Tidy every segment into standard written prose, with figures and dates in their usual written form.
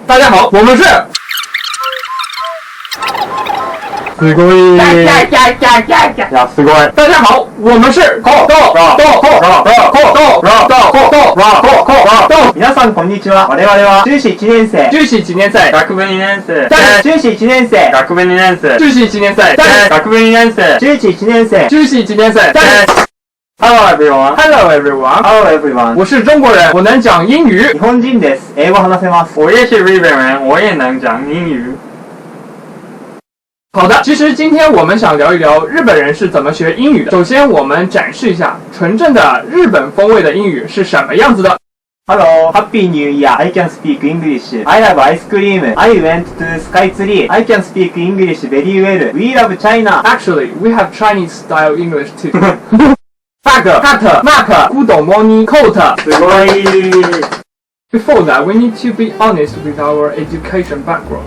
大家好，我们是。すごい。すごい。大家好，我们是。皆さんこんにちは。我々は中子1年生。中子1年生。学部2年生。中子1年生。学部2年生。中子1年生。学部2年生。中子1年生。中子1年生。Hello everyone. Hello everyone. Hello everyone. 我是中国人，我能讲英语。日本人です。英語話せます。我也是日本人，我也能讲英语。好的，其实今天我们想聊一聊日本人是怎么学英语的。首先，我们展示一下纯正的日本风味的英语是什么样子的。Hello, Happy New Year. I can speak English. I have ice cream. I went to Sky Tree. I can speak English very well. We love China. Actually, we have Chinese style English too. Bag, hat, mark, good morning, coat. すごい。 Before that, we need to be honest with our education background.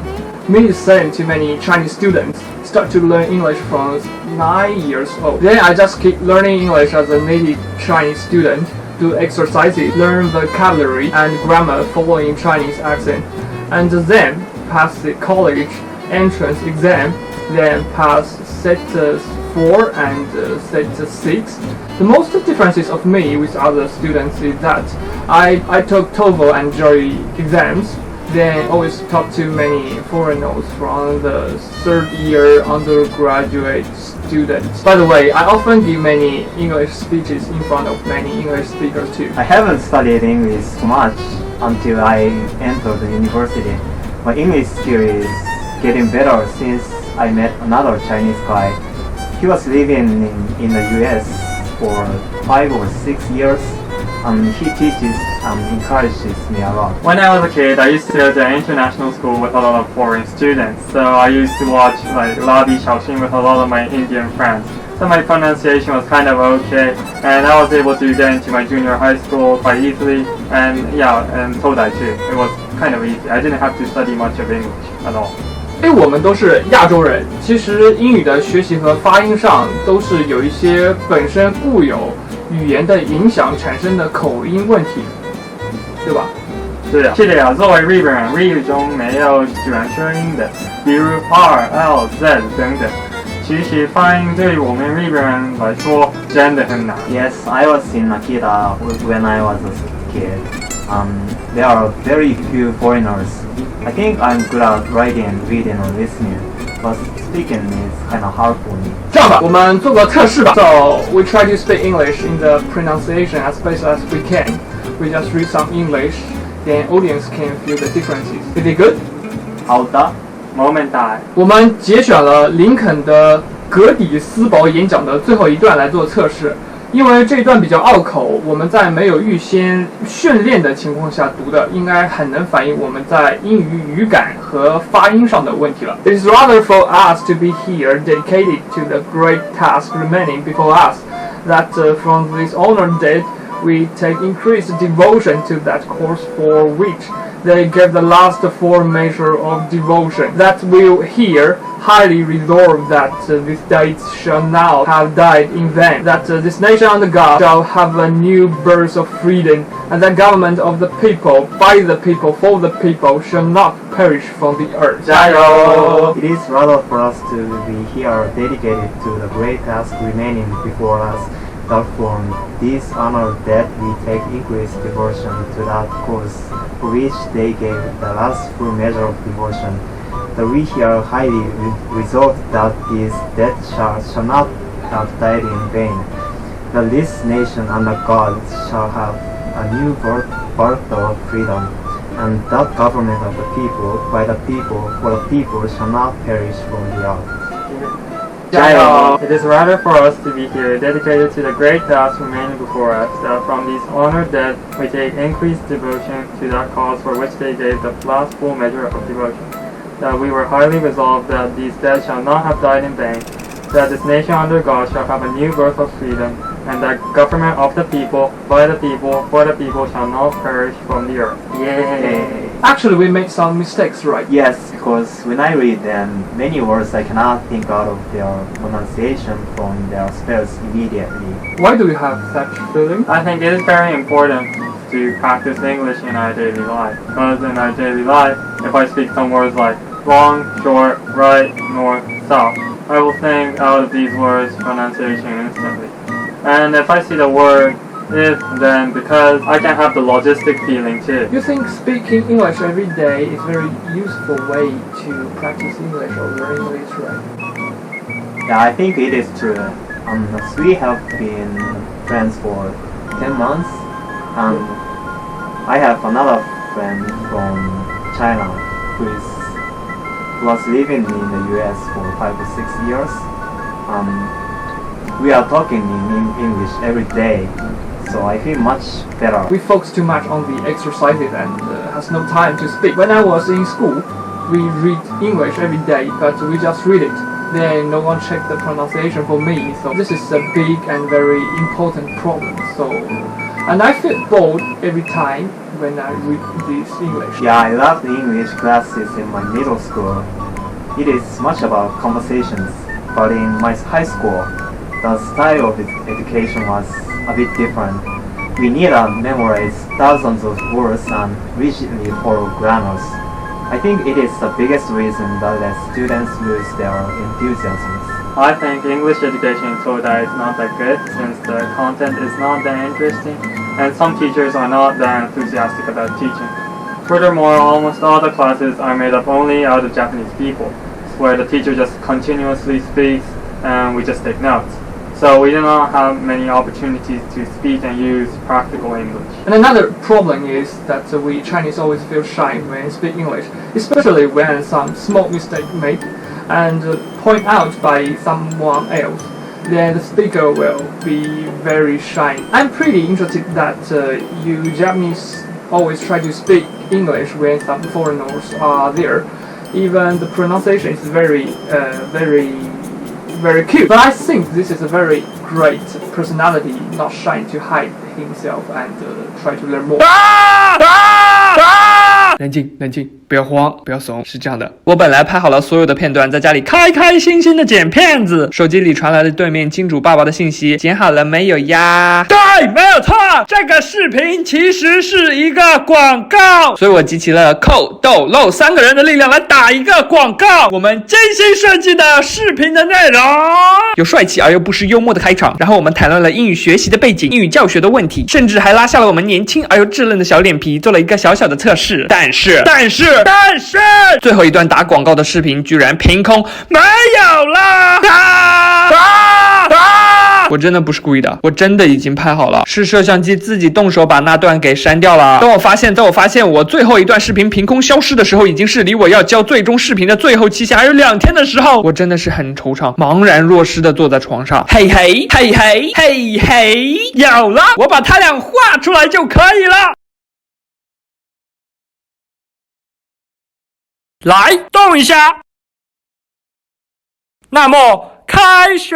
Me saying to many Chinese students start to learn English from 9 years old. Then I just keep learning English as a native Chinese student, do exercises, learn vocabulary and grammar following Chinese accent, and then pass the college entrance exam, then pass set 4 and set 6. The most differences of me with other students is that I took TOEFL and GRE exams, then always talk to many foreigners from the third year undergraduate students. By the way, I often give many English speeches in front of many English speakers too. I haven't studied English so much until I entered the university. My English skill is getting better since I met another Chinese guy. He was living in the US for 5 or 6 years. He teaches and encourages me a lot. When I was a kid, I used to go to an international school with a lot of foreign students. So I used to watch like Labi Xiaoxin with a lot of my Indian friends. So my pronunciation was kind of okay, and I was able to get into my junior high school quite easily. And yeah, and Todai too. It was kind of easy. I didn't have to study much of English at all. 因为我们都是亚洲人，其实英语的学习和发音上都是有一些本身固有语言的影响产生的口音问题，对吧？对啊，是的呀。作为日本人，日语中没有卷舌音的，比如 R、L、Z 等等。其实发音对于我们日本人来说真的很难。Yes, I was in Akita when I was a kid. There are very few foreigners. I think I'm good at writing, reading, or listening, but speaking is kind of hard for me. 这样吧，我们做个测试吧。So we try to speak English in the pronunciation as best as we can. We just read some English, then audience can feel the differences. Is it good? 好的。Momentai. 我们节选了林肯的格底斯堡演讲的最后一段来做测试。因为这一段比较拗口，我们在没有预先训练的情况下读的，应该很能反映我们在英语语感和发音上的问题了。It is rather for us to be here, dedicated to the great task remaining before us, that from this honored date we take increased devotion to that course for which they gave the last 4 measure of devotion. That will here highly resolve that this date shall now have died in vain, that this nation under God shall have a new birth of freedom, and the government of the people, by the people, for the people, shall not perish from the earth. 加油！ It is rather for us to be here dedicated to the great task remaining before us, that from this honor that we take increased devotion to that cause for which they gave the last full measure of devotion. That we here highly resolve that this death shall not have died in vain. That this nation under God shall have a new birth of freedom, and that government of the people, by the people, for the people shall not perish from the earth. 加油! It is rather for us to be here, dedicated to the great task remaining before us, that from these honored dead we take increased devotion to that cause for which they gave the last full measure of devotion. That we were highly resolved that these dead shall not have died in vain, that this nation under God shall have a new birth of freedom, and that government of the people, by the people, for the people shall not perish from the earth. Yay! Actually, we made some mistakes, right? Yes, because when I read them, many words I cannot think out of their pronunciation from their spells immediately. Why do you have such feeling? I think it is very important to practice English in our daily life. Because in our daily life, if I speak some words like wrong, short, right, north, south, I will think out of these words pronunciation instantly. And if I see the word if, then because I can have the logistic feeling too. You think speaking English every day is a very useful way to practice English or learn English, right? Yeah, I think it is true. We have been friends for 10 months. I have another friend from China who was living in the US for 5 to 6 years. We are talking in English every day, so I feel much better. We focus too much on the exercises and has no time to speak. When I was in school, we read English every day, but we just read it. Then no one checked the pronunciation for me, so this is a big and very important problem. And I feel bored every time when I read this English. Yeah, I love the English classes in my middle school. It is much about conversations, but in my high school, the style of education was a bit different. We need to memorize thousands of words and rigidly follow grammars. I think it is the biggest reason that students lose their enthusiasm. I think English education today is not that good since the content is not that interesting and some teachers are not that enthusiastic about teaching. Furthermore, almost all the classes are made up only out of Japanese people, where the teacher just continuously speaks and we just take notes. So we do not have many opportunities to speak and use practical English. And another problem is that we Chinese always feel shy when speak English, especially when some small mistake made and point out by someone else. Then the speaker will be very shy. I'm pretty interested that you Japanese always try to speak English when some foreigners are there. Even the pronunciation is very cute. But I think this is a very great personality, not shy to hide himself and try to learn more. 冷静，冷静，不要慌，不要怂。是这样的，我本来拍好了所有的片段，在家里开开心心的剪片子，手机里传来了对面金主爸爸的信息：剪好了没有呀？对，没有错，这个视频其实是一个广告，所以我集齐了扣、逗、漏3个人的力量来打一个广告。我们精心设计的视频的内容有帅气而又不失幽默的开场，然后我们谈论了英语学习的背景、英语教学的问题，甚至还拉下了我们年轻而又稚嫩的小脸皮，做了一个小小的测试。但是，最后一段打广告的视频居然凭空没有了！我真的不是故意的，我真的已经拍好了，是摄像机自己动手把那段给删掉了。在我发现我最后一段视频凭空消失的时候，已经是离我要交最终视频的最后期限还有2天的时候，我真的是很惆怅，茫然若失的坐在床上。嘿嘿，嘿嘿，嘿嘿，有了，我把他俩画出来就可以了。来，动一下。那么开始，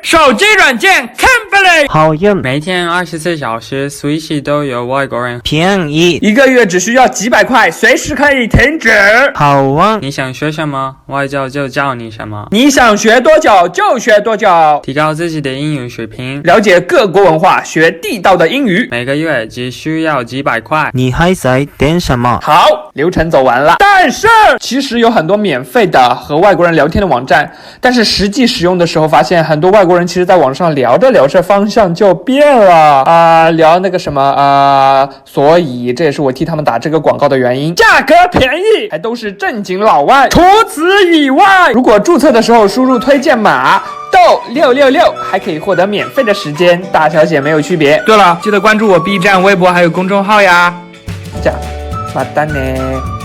手机软件 Cambly 好用，每天24小时随时都有外国人，便宜，一个月只需要几百块，随时可以停止。好玩，你想学什么，外教就教你什么。你想学多久就学多久，提高自己的英语水平，了解各国文化，学地道的英语。每个月只需要几百块。你还在等什么？好，流程走完了。但是其实有很多免费的和外国人聊天的网站，但是实际使用的时候发现，很多外国人其实在网上聊着聊着方向就变了聊那个什么所以这也是我替他们打这个广告的原因。价格便宜，还都是正经老外。除此以外，如果注册的时候输入推荐码豆666，还可以获得免费的时间，大小写没有区别。对了，记得关注我 B 站、微博还有公众号呀。这样，またね。